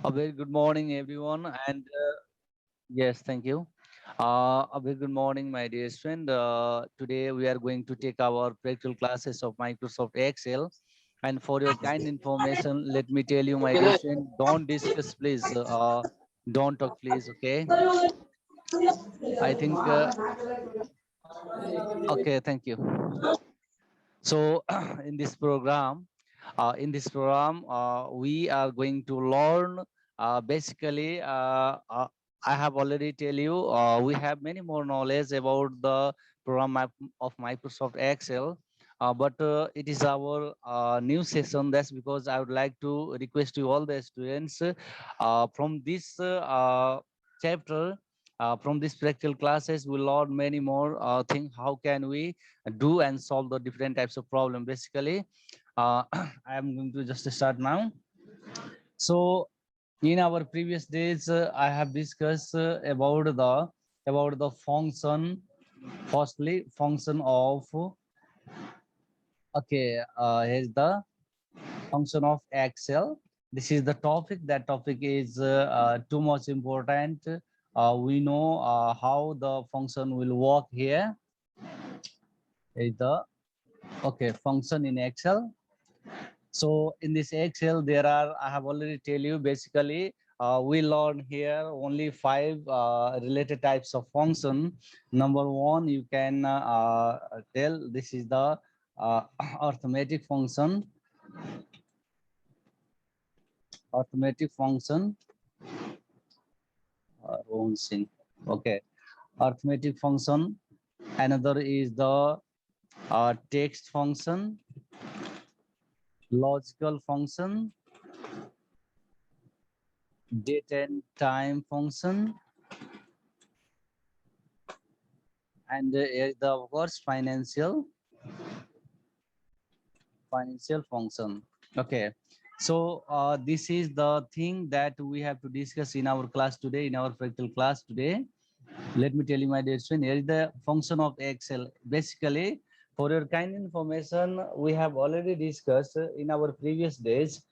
A very good morning, everyone. And yes, thank you. A very good morning, my dear friend. Today we are going to take our practical classes of Microsoft Excel. And for your kind information, let me tell you, my dear friend, don't discuss, please. Don't talk, please. Okay. I think. Okay. Thank you. So in this program, we are going to learn basically. I have already tell you we have many more knowledge about the of Microsoft Excel, but it is our new session. That's because I would like to request you all the students from this chapter. From these practical classes, we learn many more things. How can we do and solve the different types of problem? Basically, I am going to just start now. So in our previous days, I have discussed about the function. Firstly, function of okay. Here's the function of Excel. This is the topic. That topic is too much important. We know how the function will work here. Is the okay function in Excel. So in this Excel, there are, I have already tell you, basically, we learn here only 5 related types of function. Number one, you can tell this is the arithmetic function. Arithmetic function. Okay, arithmetic function. Another is the text function, logical function, date and time function, and the of course financial function. Okay, so this is the thing that we have to discuss in our class today, in our practical class today. Let me tell you, my dear friend, here is the function of Excel. Basically, for your kind information, we have already discussed in our previous days.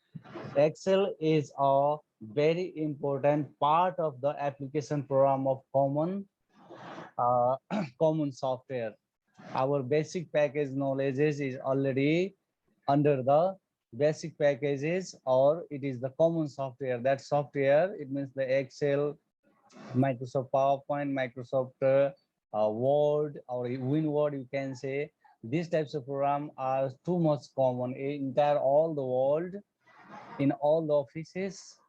Excel is a very important part of the application program of common software. Our basic package knowledge is already under the basic packages, or it is the common software. That software, it means the Excel, Microsoft PowerPoint, Microsoft Word, or WinWord, you can say. These types of program are too much common in entire all the world, in all the offices,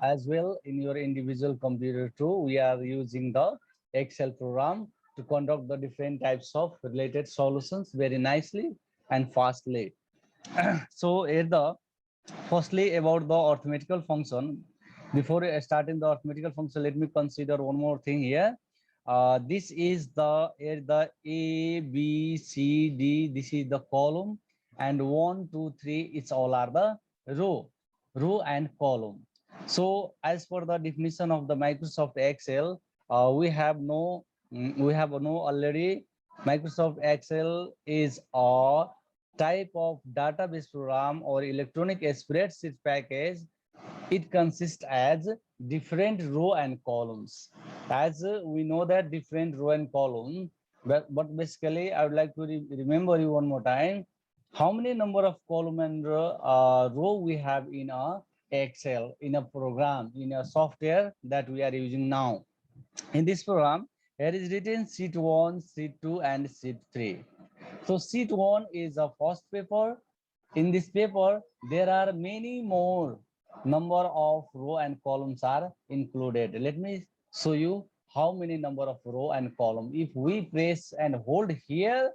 as well in your individual computer too. We are using the Excel program to conduct the different types of related solutions very nicely and fastly. So here the firstly about the arithmetical function. Before starting the arithmetical function, let me consider one more thing here. This is the A, B, C, D. This is the column, and 1, 2, 3. It's all are the row and column. So as for the definition of the Microsoft Excel, we have no already. Microsoft Excel is a type of database program or electronic spreadsheet package. It consists as different row and columns. As we know that different row and column, but basically I would like to remember you one more time. How many number of column and row we have in a Excel, in a program, in a software that we are using now? In this program, here is written sheet 1, sheet 2, and sheet 3. So sheet 1 is a first paper. In this paper, there are many more number of row and columns are included. Let me show you how many number of row and column. If we press and hold here,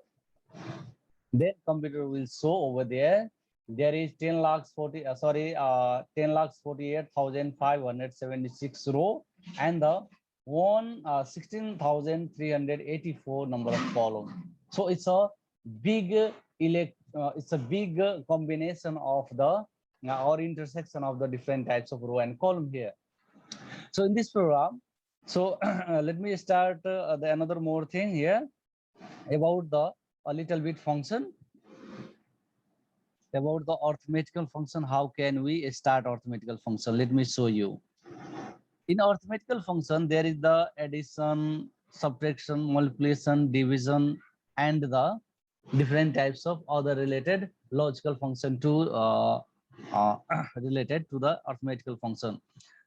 then computer will show over there. There is 10 lakhs 10,48,576 row and the 16,384 number of column. So it's a big combination of the or intersection of the different types of row and column here. So in this program, so let me start another more thing here about the a little bit function. about the arithmetical function. How can we start arithmetical function? Let me show you. In arithmetical function, there is the addition, subtraction, multiplication, division, and the different types of other related logical function to uh, related to the arithmetical function.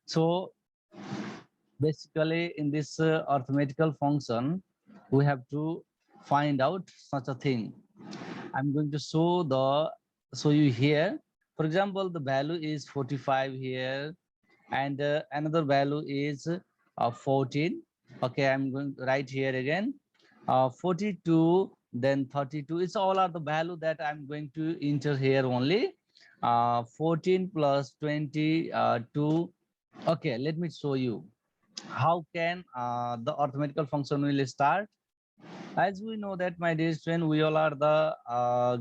So basically, in this arithmetical function, we have to find out such a thing. I'm going to show you here. For example, the value is 45 here, and another value is 14. Okay, I'm going to write here again 42, then 32. It's all are the value that I'm going to enter here only. 14 plus 22. Okay, let me show you how can the arithmetical function will start. As we know that, my dear student, we all are the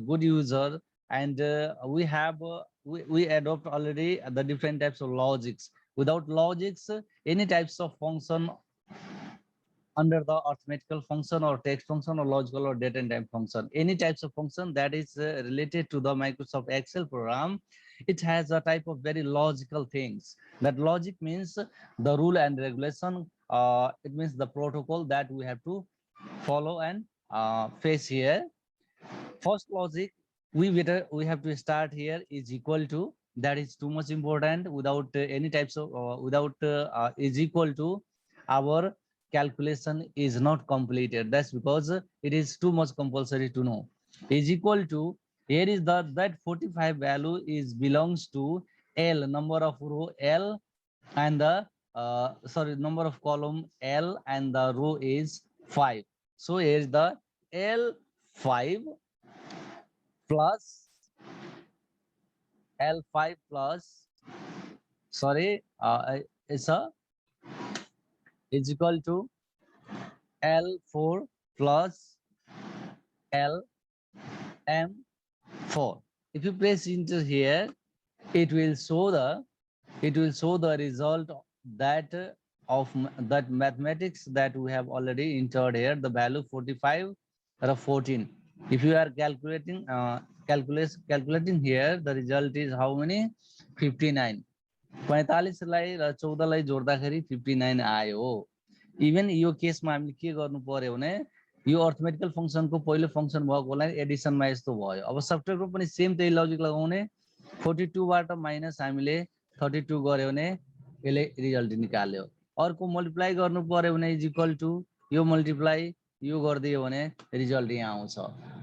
good user, and we adopt already the different types of logics. Without logics, any types of function under the arithmetical function or text function or logical or date and time function, any types of function that is related to the Microsoft Excel program, it has a type of very logical things. That logic means the rule and regulation. It means the protocol that we have to follow and face here. First logic we have to start here is equal to. That is too much important. Without any types of is equal to, our calculation is not completed. That's because it is too much compulsory to know. Is equal to, here is the that 45 value is belongs to L, number of row L, and the sorry, number of column L, and the row is 5. So here is the L5 plus L5 plus, sorry, it's a is equal to L4 plus LM4. If you press enter here, it will show the result that that mathematics that we have already entered here, the value 45 or 14. If you are calculating here, the result is how many? 59. 45 लाई र 14 लाई जोड्दाखेरि 59 आयो. Even यो केसमा हामीले के गर्नु पर्यो भने, यो arithmetical फंक्सनको पहिलो function भएकोलाई एडिसनमा यस्तो भयो. अब सब्ट्र्याक्टमा पनि सेम त्यही लजिक लगाउने. 42 बाट माइनस हामीले 32 गर्यो भने यसले रिजल्ट निकाल्यो. अर्को मल्टिप्लाई गर्नु पर्यो भने इज इक्वल टु यो मल्टिप्लाई यो गरिदियो भने रिजल्ट यहाँ आउँछ.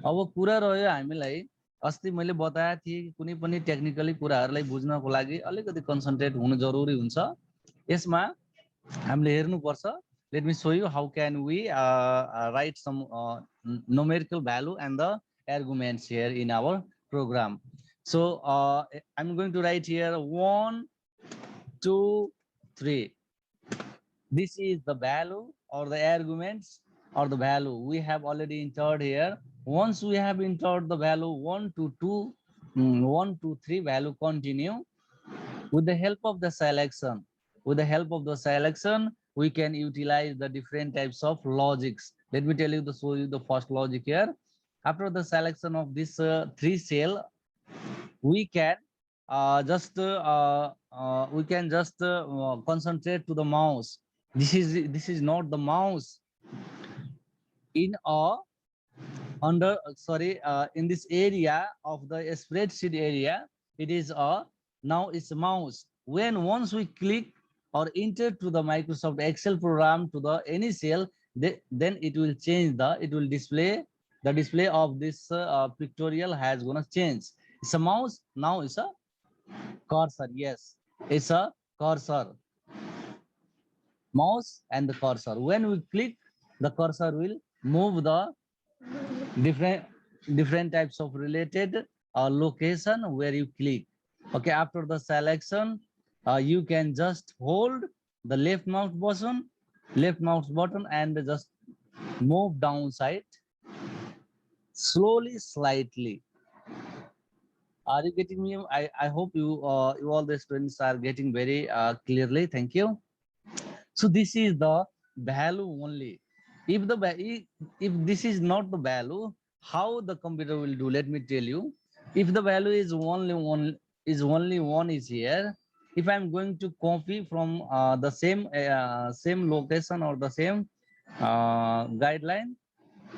अब कुरा रह्यो हामीलाई, अस्ति मैले बताएको थिएँ कि कुनै पनि टेक्निकली कुराहरूलाई बुझ्नको लागि अलिकति कन्सन्ट्रेट हुनु जरुरी हुन्छ. यसमा हामीले हेर्नुपर्छ. Let me show you how can we write some numerical value and the arguments here in our program. So I'm going to write here 1, 2, 3. This is the value or the arguments or the value we have already entered here. Once we have entered the value 1 to 2, 1 to 3 value, continue with the help of the selection. With the help of the selection, we can utilize the different types of logics. Let me tell you show you the first logic here. After the selection of this 3 cell, we can just concentrate to the mouse. This is not the mouse. In in this area of the spreadsheet area, it is now it's a mouse. Once we click or enter to the Microsoft Excel program to the any cell, then it will change it will display the display of this pictorial has gonna change. It's a mouse, now it's a cursor. Yes, it's a cursor. Mouse and the cursor. When we click, the cursor will move the different types of related location where you click. Okay, after the selection, you can just hold the left mouse button and just move downside slowly, slightly. Are you getting me? I hope you all the students are getting very clearly. Thank you. So this is the value only. If this is not the value, how the computer will do? Let me tell you. If the value is only one is here, if I'm going to copy from the same location or the same guideline,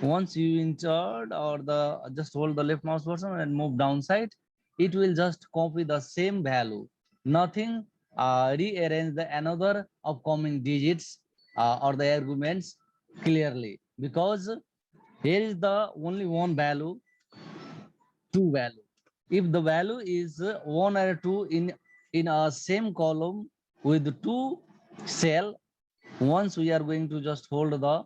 once you entered or the just hold the left mouse button and move downside, it will just copy the same value, nothing rearrange the another upcoming digits or the arguments clearly, because here is the only one value, two value. If the value is one or two in a same column with two cell, once we are going to just hold the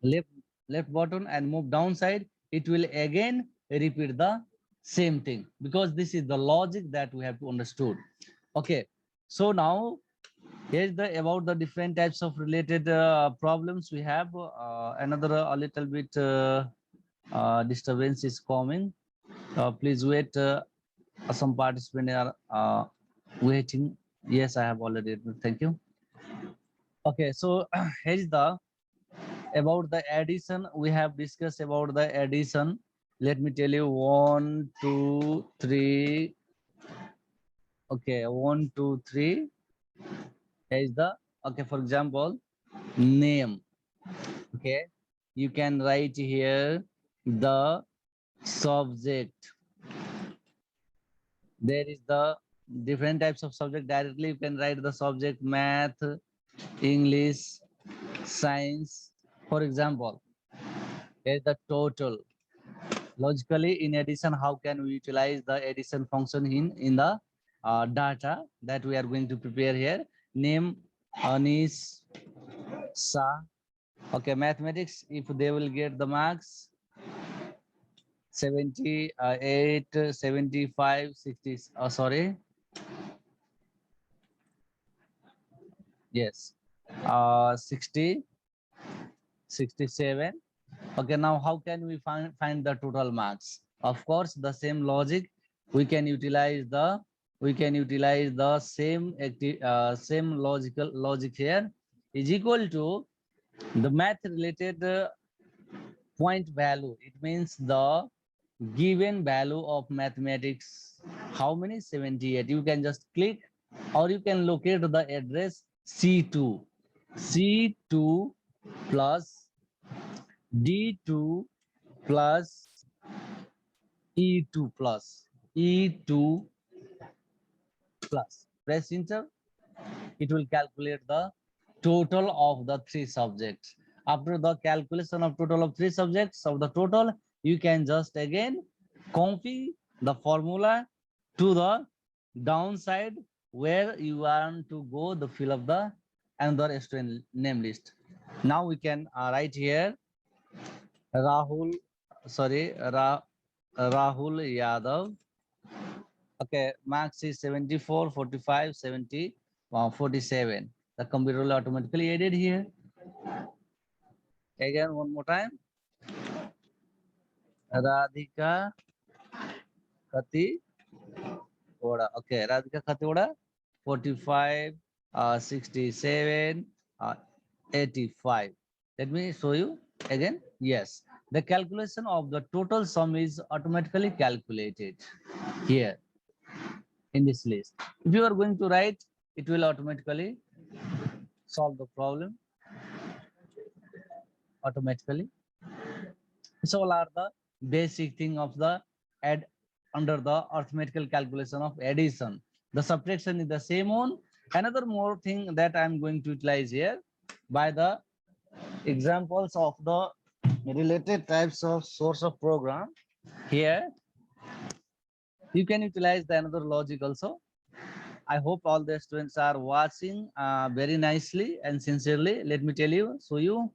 left left button and move downside, it will again repeat the same thing, because this is the logic that we have to understood. Okay, so now here's the about the different types of related problems we have. Another a little bit disturbance is coming. Please wait. Some participants are waiting. Yes, I have already. Thank you. Okay, so here's the about the addition. We have discussed about the addition. Let me tell you 1, 2, 3. Okay, 1, 2, 3. Here's the okay. For example, name. Okay, you can write here the subject. There is the different types of subject. Directly you can write the subject math, English, science. For example, here's the total. Logically, in addition, how can we utilize the addition function in the data that we are going to prepare here? Name Anish Shah. Okay, mathematics, if they will get the marks 78, 75, 60. Sorry. Yes. 60, 67. Okay, now how can we find the total marks? Of course, the same logic. We can utilize the same logic here is equal to the math related point value. It means the given value of mathematics. How many? 78. You can just click, or you can locate the address C2. C2 plus D2 plus E2 plus E2 plus. Press enter. It will calculate the total of the three subjects. After the calculation of total of three subjects of the total, you can just again copy the formula to the downside where you want to go the fill of the another student name list. Now we can write here Rahul, sorry, Rahul Yadav. Okay, marks is 74, 45, 70, 47. The computer will automatically added here. Again, one more time. Radhika Khati Oda. Okay, Radhika Khati Oda, 45, 67, 85. Let me show you again. Yes, the calculation of the total sum is automatically calculated here in this list. If you are going to write, it will automatically solve the problem automatically. So all are the basic thing of the add under the arithmetical calculation of addition. The subtraction is the same one. Another more thing that I'm going to utilize here by the examples of the related types of source of program. Here you can utilize the another logic also. I hope all the students are watching very nicely and sincerely. Let me tell you, show you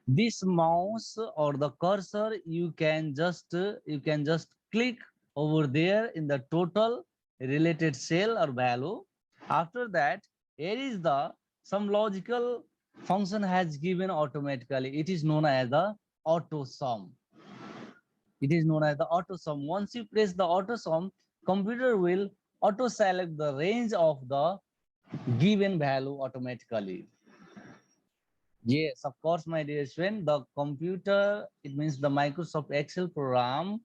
this mouse or the cursor. You can just click over there in the total related cell or value. After that, here is the some logical function has given automatically. It is known as the auto sum. It is known as the auto sum. Once you press the auto sum, computer will auto select the range of the given value automatically. Yes, of course, my dear friend, the computer, it means the Microsoft Excel program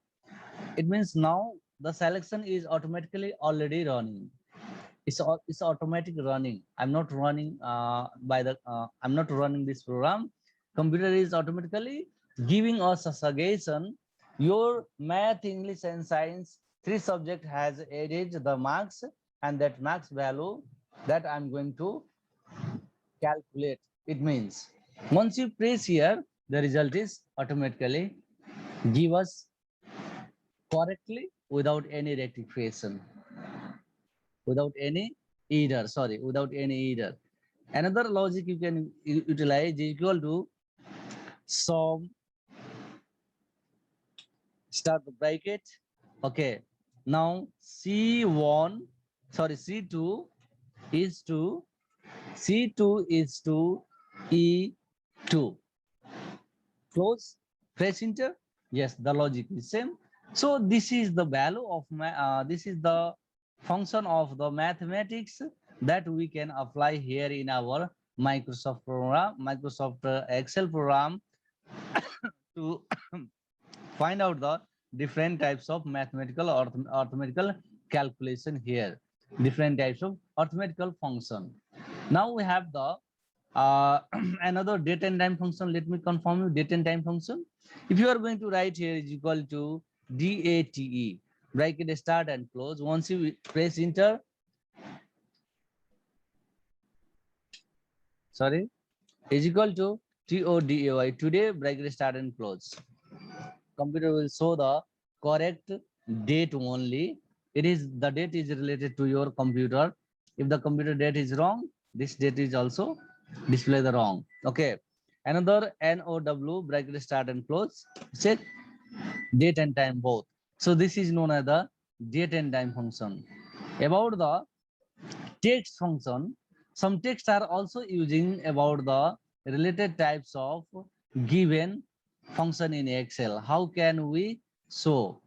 It means now the selection is automatically already running. It's automatic running. I'm not running I'm not running this program. Computer is automatically giving us a suggestion. Your math, English, and science three subject has added the marks, and that marks value that I'm going to calculate. It means once you press here, the result is automatically give us correctly without any rectification, without any error. Sorry, without any error. Another logic you can utilize is equal to sum, start the bracket. Okay. Now C1, sorry, C2 is to C2 is to E2. Close, press enter. Yes, the logic is same. So this is the value of this is the function of the mathematics that we can apply here in our Microsoft program, Microsoft Excel program to find out the different types of mathematical or arithmetical calculation here, different types of arithmetical function. Now we have the another date and time function. Let me confirm you date and time function. If you are going to write here is equal to DATE, bracket start and close. Once you press enter, sorry, is equal to TODAY, today, bracket start and close. Computer will show the correct date only. It is the date is related to your computer. If the computer date is wrong, this date is also display the wrong. Okay. Another NOW, bracket start and close. Check date and time both. So this is known as the date and time function. About the text function, some texts are also using about the related types of given function in Excel. How can we show?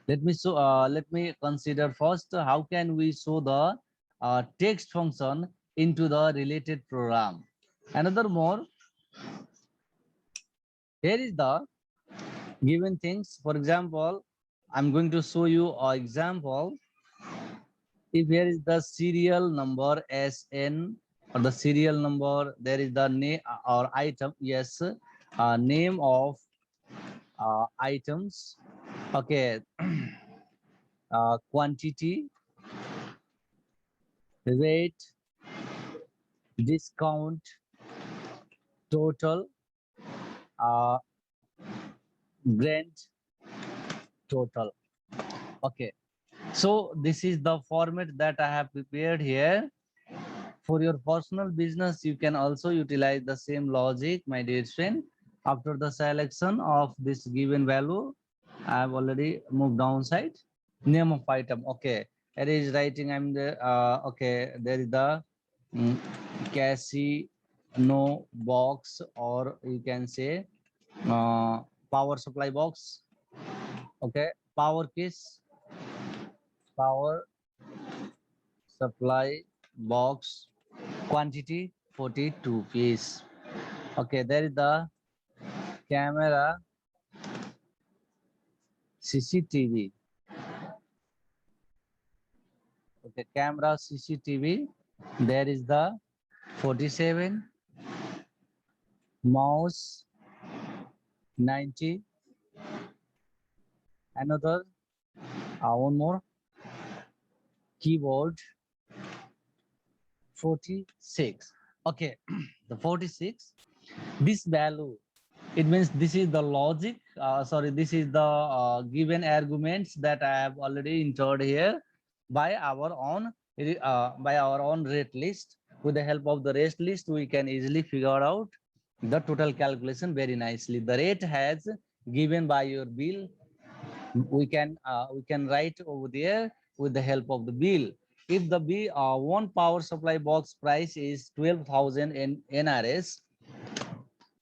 Let me consider first how can we show the text function into the related program. Another more, here is the given things. For example, I'm going to show you an example. If here is the serial number SN or the serial number, there is the name or item, yes, name of items. Okay, quantity, rate, discount, total, grant, total. Okay, so this is the format that I have prepared here. For your personal business, you can also utilize the same logic, my dear friend. After the selection of this given value, I have already moved downside. Name of item. Okay, it is writing. I'm the okay. There is the casino box, or you can say power supply box. Okay, power case, power supply box, quantity 42 piece. Okay, there is the camera CCTV. Okay, camera CCTV. There is the 47, mouse 90, another one more, keyboard 46. Okay, the 46, this value, it means this is the logic, sorry, this is the given arguments that I have already entered here by our own rate list. With the help of the rate list, we can easily figure out the total calculation very nicely. The rate has given by your bill, we can write over there with the help of the bill. If the one power supply box price is 12,000 in NRS,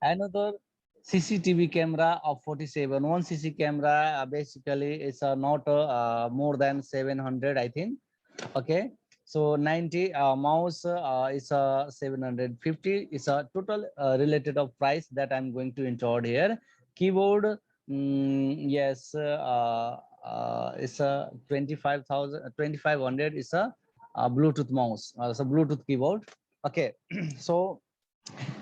another CCTV camera of 47, one CC camera basically is not more than 700, I think. Okay, so 90 mouse is 750. It's a total related of price that I'm going to enter here. Keyboard, yes, it's a 2500 is a Bluetooth mouse, so Bluetooth keyboard. Okay, so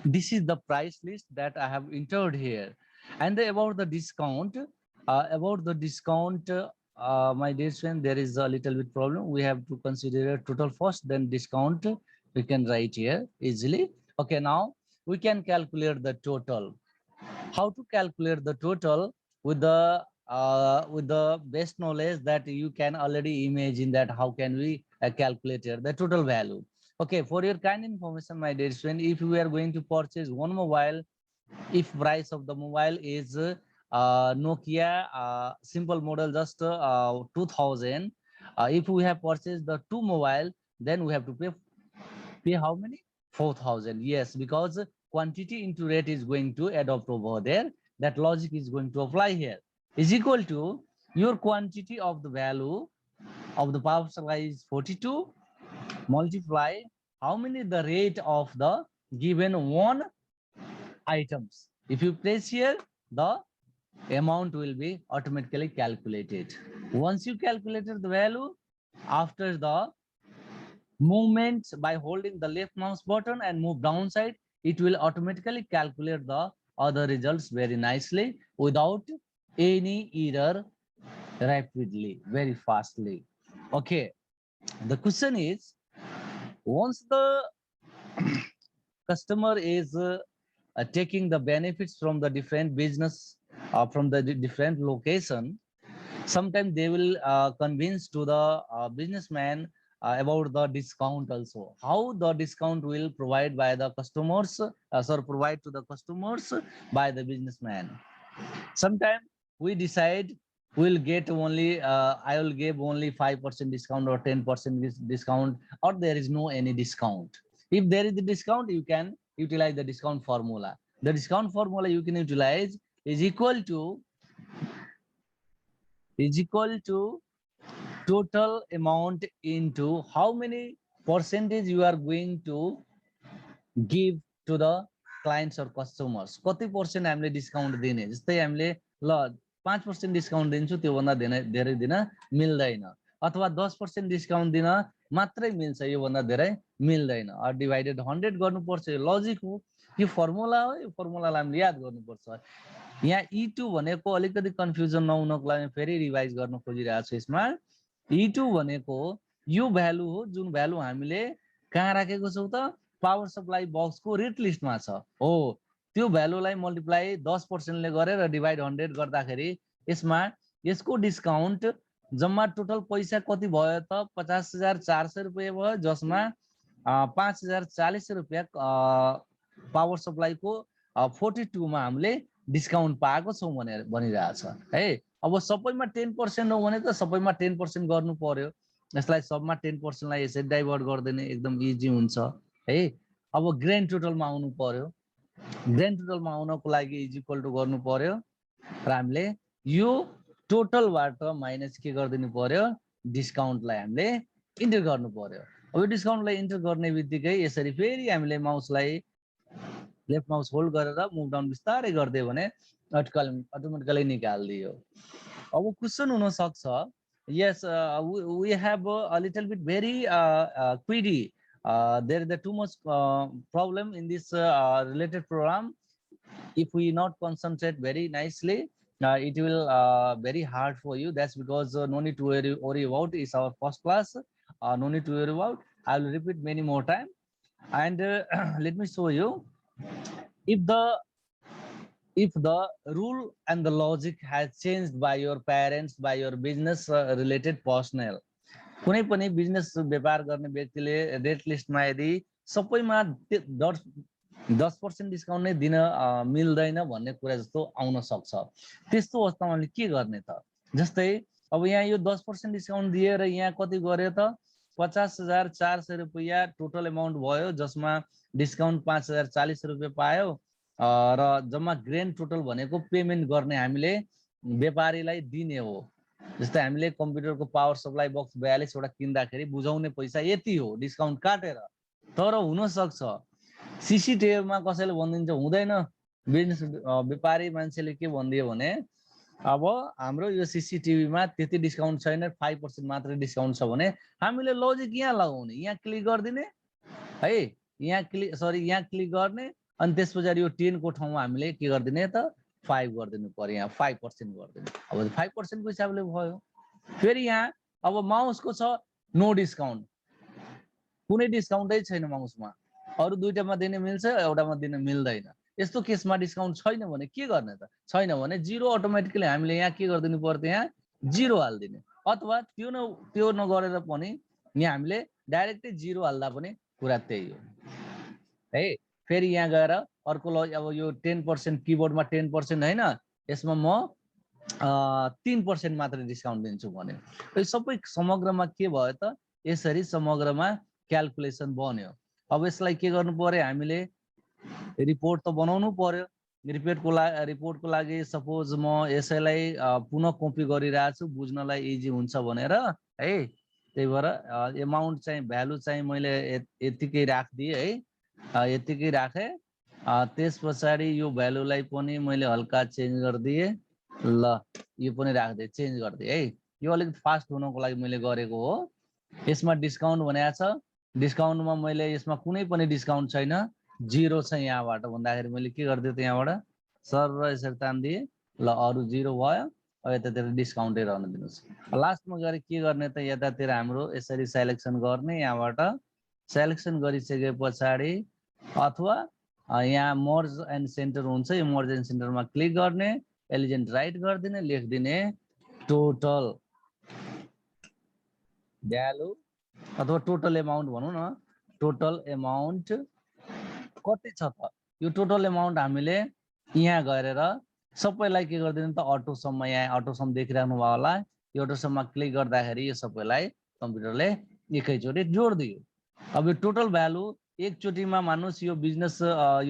this is the price list that I have entered here. And about the discount, my dear friend, there is a little bit problem. We have to consider total first, then discount we can write here easily. Okay, now we can calculate the total. How to calculate the total with the best knowledge that you can already imagine that how can we calculate here the total value. Okay, for your kind information, my dear friend, if we are going to purchase one mobile, if price of the mobile is Nokia simple model just 2000, if we have purchased the two mobile, then we have to pay how many? 4000. Yes, because quantity into rate is going to adopt over there. That logic is going to apply here. Is equal to your quantity of the value of the power supply is 42, multiply how many the rate of the given one items. If you place here, the amount will be automatically calculated. Once you calculated the value, after the movement by holding the left mouse button and move downside, it will automatically calculate the other results very nicely without any error, rapidly, very fastly. Okay, the question is, once the customer is taking the benefits from the different business, from the different location, sometimes they will convince to the businessman about the discount also. How the discount will provide by the customers, provide to the customers by the businessman. Sometimes we decide we'll get only, I will give only 5% discount or 10% discount, or there is no any discount. If there is a discount, you can utilize the discount formula. The discount formula you can utilize is equal to total amount into how many percentage you are going to give to the clients or customers. कति percent हामीले discount दिने, जस्तै हामीले ल 5% discount दिन्छु, त्यो भन्दा धेरै दिन मिल्दैन, अथवा 10% डिस्काउन्ट दिन मात्रै मिल्छ, यो भन्दा धेरै मिल्दैन। डिवाइडेड 100 गर्नुपर्छ, यो लजिक हो, यो फर्मुला हो, यो फर्मुलालाई हामीले याद गर्नुपर्छ। यहाँ E2 भनेको अलिकति कन्फ्युजन नहुनको लागि फेरि रिभाइज गर्न खोजिरहेको छु। यसमा E2 भनेको यो भ्यालु हो, जुन भ्यालु हामीले कहाँ राखेको छौँ त, पावर सप्लाई बक्सको रेट लिस्टमा छ हो। त्यो भ्यालुलाई मल्टिप्लाई 10% ले गरेर डिवाइड 100 गर्दाखेरि यसमा यसको डिस्काउन्ट जम्मा टोटल पैसा कति भयो त 50,400 रुपैयाँ भयो, जसमा 5,040 रुपैयाँ पावर सप्लाईको 42 मा हामीले डिस्काउन्ट पाएको छौँ भनेर भनिरहेछ है। अब सबैमा 10% हो भने त सबैमा 10% गर्नु पर्यो। यसलाई सबमा 10% लाई यसरी डाइभर्ट गर्दिने एकदम इजी हुन्छ है। अब ग्रेन्ड टोटलमा आउनु पर्यो। ग्रेन्ड टोटलमा आउनको लागि इज इक्वल टु गर्नु पर्यो र हामीले यो टोटलबाट माइनस के गरिदिनु पर्यो, डिस्काउन्टलाई हामीले इन्टर गर्नु पर्यो। अब यो डिस्काउन्टलाई इन्टर गर्ने बित्तिकै यसरी फेरि हामीले माउसलाई लेफ्ट माउस होल्ड गरेर मुभ डाउन बिस्तारै गरिदियो भने अटोमेटिकली निकालिदियो। अब क्वेसन हुन सक्छ, yes, we have a little bit very query. There is too much problem in this related program. If we not concentrate very nicely, it will very hard for you. That's because no need to worry about. It's our first class. No need to worry about. I will repeat many more time. And let me show you. If the rule and the logic has changed by your parents, by your business related personnel, कुनै पनि business व्यापार गर्ने व्यक्तिले rate लिस्टमा यदि सबैमा 10% discount नै दिन मिल्दैन भन्ने कुरा जस्तो आउन सक्छ, त्यस्तो अवस्थामा हामीले के गर्ने त? जस्तै अब यहाँ यो 10% डिस्काउन्ट दिएर यहाँ कति गर्यो त 50,400 रुपैयाँ टोटल अमाउन्ट भयो, जसमा डिस्काउन्ट 5,040 रुपैयाँ पायो र जम्मा ग्रेन्ड टोटल भनेको पेमेन्ट गर्ने हामीले व्यापारीलाई दिने हो। जस्तै हामीले कम्प्युटरको पावर सप्लाई बक्स 42 वटा किन्दाखेरि बुझाउने पैसा यति हो डिस्काउन्ट काटेर। तर हुन सक्छ सीसीटीभीमा कसैले भनिदिन्छ हुँदैन, बिजनेस व्यापारी मान्छेले के भनिदियो भने अब हाम्रो यो सीसीटीभी मा त्यति डिस्काउन्ट छैन 5% मात्र डिस्काउन्ट छ भने हामीले लजिक यहाँ लगाउने यहाँ क्लिक गर्दिने है यहाँ क्लिक गर्ने अनि त्यसपछि यो 10 को ठाउँमा हामीले के गर्दिने त 5 गरिदिनु पर्यो यहाँ 5% गरिदिनु अब 5% को हिसाबले भयो फेरि यहाँ अब माउसको छ नो डिस्काउन्ट कुनै डिस्काउन्टै छैन माउसमा अरु दुईटामा दिने मिल्छ एउटामा दिन मिल्दैन यस्तो केसमा डिस्काउन्ट छैन भने के गर्ने त छैन भने 0 अटोमेटिकली हामीले यहाँ के गर्दिनु पर्यो यहाँ 0 हाल्दिने अथवा त्यो नगरेर पनि यहाँ हामीले डाइरेक्टली 0 हाल्दा पनि कुरा त्यही हो है फेरि यहाँ गएर अर्को अब यो 10% किबोर्डमा 10% हैन यसमा म 3% मात्र डिस्काउन्ट दिन्छु भने यो सबै समग्रमा के भयो त यसरी समग्रमा क्याल्कुलेसन बन्यो अब यसलाई के गर्नु पर्यो हामीले रिपोर्ट त बनाउनु पर्यो रिपोर्टको लागि सपोज म यसैलाई पुनः कपी गरिरहेको छु बुझ्नलाई इजी हुन्छ भनेर है त्यही भएर अमाउन्ट चाहिँ भ्यालु चाहिँ मैले यतिकै राख्दिए है यतिकै राखे त्यसपछि यो भ्यालुलाई पनि मैले हल्का चेन्ज गर्दिए ल यो पनि राख्दिए चेन्ज गर्दिए है यो अलिकति फास्ट हुनको लागि मैले गरेको हो यसमा डिस्काउन्ट भनेको छ डिस्काउन्टमा मैले यसमा कुनै पनि डिस्काउन्ट छैन 0 छ यहाँबाट भन्दाखेरि मैले के गर्दिए त यहाँबाट सर र यसरी तान्दिए ल अरु 0 भयो अब यतातिर डिस्काउन्टै रहन दिनुस् लास्टमा गएर के गर्ने त यतातिर हाम्रो यसरी सिलेक्सन गर्ने यहाँबाट सिलेक्सन गरिसकेपछि अथवा यहाँ मर्ज एन्ड सेन्टर हुन्छ यो मर्ज एन्ड सेन्टरमा क्लिक गर्ने एलिजेन्ट राइट गरिदिने लेखदिने टोटल भ्यालु अथवा टोटल एमाउन्ट भनौँ न टोटल एमाउन्ट कति छ त यो टोटल एमाउन्ट हामीले यहाँ गरेर सबैलाई के गर्दिनु त अटो सममा यहाँ अटो सम देखिराख्नु भयो होला यो अटो सममा क्लिक गर्दाखेरि यो सबैलाई कम्प्युटरले एकैचोटि जोड्दियो अब यो टोटल भ्यालु एकचोटिमा मानुस् यो बिजनेस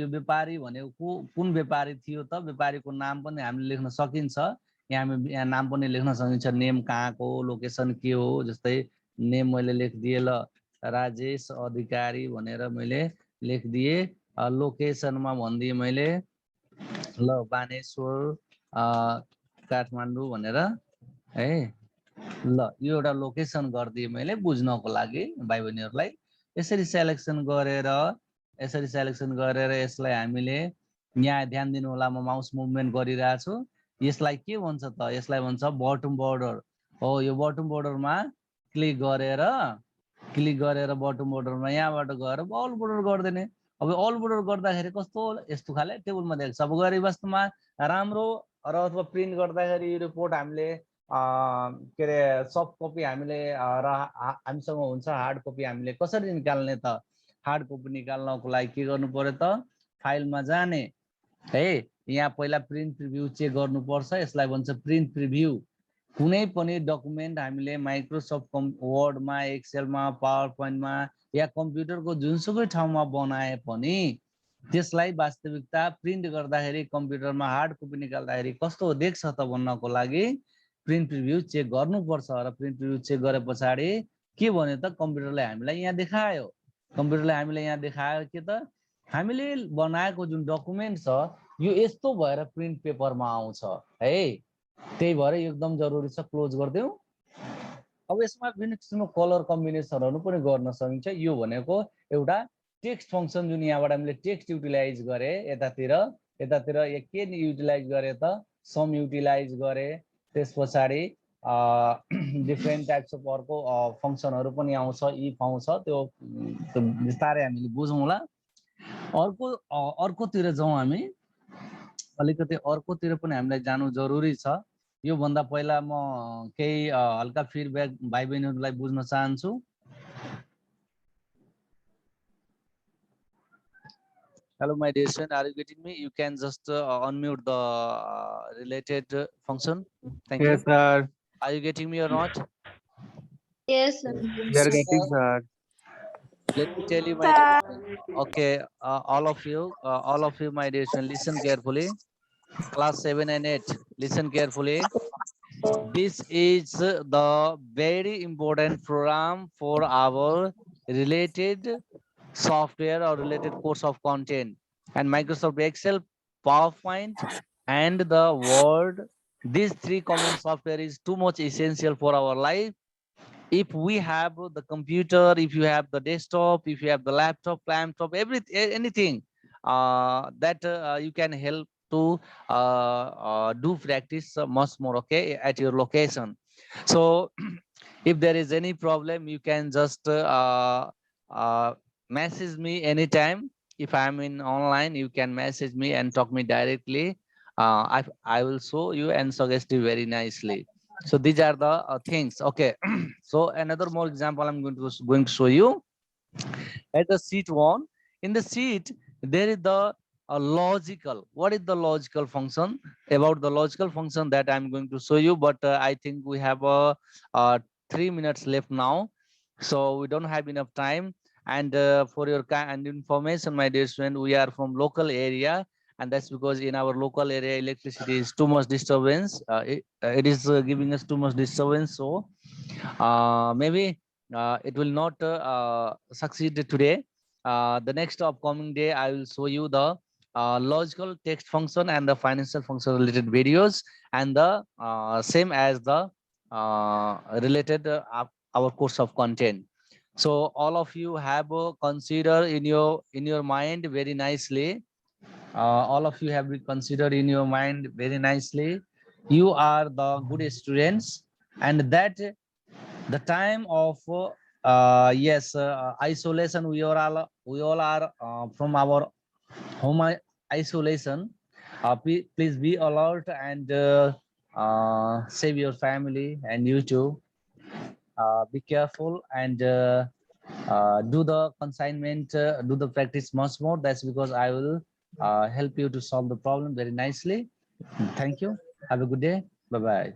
यो व्यापारी भनेको कुन व्यापारी थियो त व्यापारीको नाम पनि हामीले लेख्न सकिन्छ यहाँ नाम पनि लेख्न सकिन्छ नेम कहाँको लोकेसन के हो जस्तै नेम मैले लेखदिए ल राजेश अधिकारी भनेर मैले लेखदिए लोकेसनमा भनिदिए मैले ल बानेश्वर काठमाडौँ भनेर है ल यो एउटा लोकेसन गरिदिए मैले बुझ्नको लागि भाइ बहिनीहरूलाई यसरी सिलेक्सन गरेर यसलाई हामीले यहाँ ध्यान दिनु होला म माउस मुभमेन्ट गरिरहेको छु यसलाई के भन्छ त यसलाई भन्छ बटम बोर्डर हो यो बटम बोर्डरमा क्लिक गरेर बटम बोर्डरमा यहाँबाट गएर अल बोर्डर गर्दिने अब अल बोर्डर गर्दाखेरि कस्तो यस्तो खाले टेबलमा देख्छ अब गरी वास्तवमा राम्रो र अथवा प्रिन्ट गर्दाखेरि यो रिपोर्ट हामीले के अरे सफ्ट कपी हामीले हामीसँग हुन्छ हार्ड कपी हामीले कसरी निकाल्ने त हार्ड कपी निकाल्नको लागि के गर्नु पर्यो त फाइलमा जाने है यहाँ पहिला प्रिन्ट प्रिभ्यू चेक गर्नुपर्छ यसलाई भन्छ प्रिन्ट प्रिभ्यू कुनै पनि डकुमेन्ट हामीले माइक्रोसफ्ट वर्डमा एक्सेलमा पावर पोइन्टमा या कम्प्युटरको जुनसुकै ठाउँमा बनाए पनि त्यसलाई वास्तविकता प्रिन्ट गर्दाखेरि कम्प्युटरमा हार्ड कपी निकाल्दाखेरि कस्तो देख्छ त भन्नको लागि प्रिन्ट प्रिभ्यू चेक गर्नुपर्छ र प्रिन्ट प्रिभ्यू चेक गरे पछाडि के भन्यो त कम्प्युटरले हामीलाई यहाँ देखायो के त हामीले बनाएको जुन डकुमेन्ट छ यो यस्तो भएर प्रिन्ट पेपरमा आउँछ है त्यही भएर एकदम जरुरी छ क्लोज गरिदेऊ अब यसमा विभिन्न किसिमको कलर कम्बिनेसनहरु पनि गर्न सकिन्छ यो भनेको एउटा टेक्स्ट फंक्सन जुन यहाँबाट हामीले टेक्स्ट युटिलाइज गरे यतातिर के युटिलाइज गरे त सम युटिलाइज गरे त्यसपछि डिफरेन्ट टाइप्स अफ अर्को फंक्सनहरु पनि आउँछ इफ आउँछ त्यो विस्तारै हामीले बुझौँला अर्कोतिर जाउँ हामी अलिकति अर्कोतिर पनि हामीलाई जानु जरुरी छ यो भन्दा पहिला म केही हल्का फिडब्याक भाइ बहिनीहरुलाई बुझ्न चाहन्छु Hello my dear friend, are you getting me? You can just unmute the related function. Thank you. Yes, sir. Are you getting me or not? Yes, sir. We are getting, sir. Let me tell you my dear friend. Okay, all of you my dear friend, listen carefully. Class 7 and 8, listen carefully. This is the very important program for our related software or related course of content, and Microsoft Excel, PowerPoint and the Word These three common software is too much essential for our life. If we have the computer, if you have the desktop, if you have the laptop, anything that you can help to do practice much more, okay, at your location. So if there is any problem, you can just message me anytime. If I'm in online, you can message me and talk me directly. I will show you and suggest you very nicely. So these are the things. Okay. So another more example I'm going to show you. At the sheet one, in the sheet there is the logical. What is the logical function? About the logical function that I'm going to show you, but I think we have 3 minutes left now, so we don't have enough time. And for your kind information, my dear student, we are from local area, and that's because in our local area electricity is too much disturbance. It is giving us too much disturbance, so maybe it will not succeed today. The next upcoming day, I will show you the logical text function and the financial function related videos, and the same as the related our course of content. So all of you have consider in your mind very nicely. All of you have considered in your mind very nicely. You are the good students, and that the time of yes, isolation, we all are from our home isolation. Please be alert and save your family and you too. Be careful and do the consignment, do the practice much more. That's because I will help you to solve the problem very nicely. Thank you. Have a good day. Bye bye.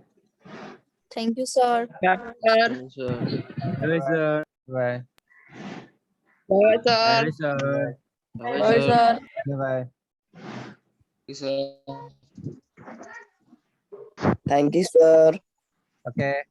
Thank you, sir. Yes, sir. Bye, sir. Bye Bye, sir. Bye, sir. Bye, Bye, sir. sir. bye. Bye. Yes, sir. Thank you, sir. Okay.